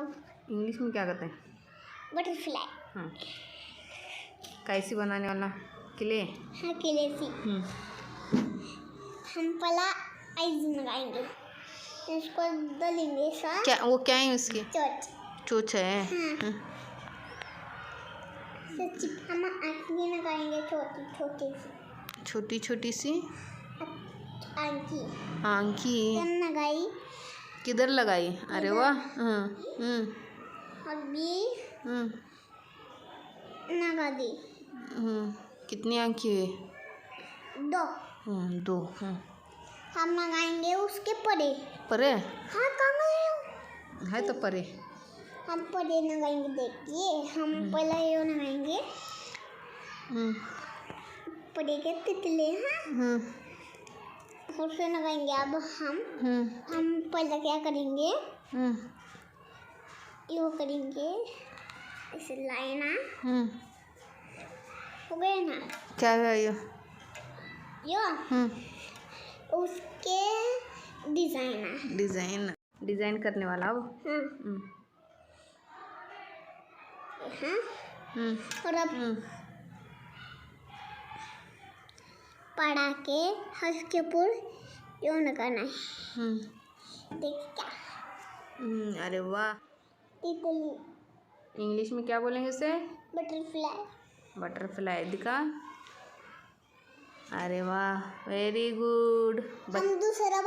English में क्या कहते हैं? बटरफ्लाई। हाँ, कैसी बनाने वाला? क्ले? हाँ, क्ले सी। हम पहला आइस लगाएंगे, इसको डालेंगे सा। क्या वो क्या है उसकी? चोच है। हाँ। हम आँखें लगाएंगे, छोटी छोटी सी आँखी लगाई। किधर लगाई? अरे वाह। और भी लगा दी। कितनी आँखें हुई? 2। 2। हम लगाएंगे उसके परे। हाँ, कहाँ है तो परे। हम परे लगाएंगे। देखिए, हम पहले ये लगाएंगे परे के तितले। हाँ, उसे लगाएंगे। अब हम पहले क्या करेंगे? यो करेंगे, इसे लाइना हो गया ना? क्या है यो? उसके डिजाइन करने वाला अब। और अब पढ़ा के हल्के पुर यो न करना है। देख क्या? अरे वाह। तितली। इंग्लिश में क्या बोलेंगे इसे? बटरफ्लाई दिखा। अरे वाह, वेरी गुड। हम दूसरा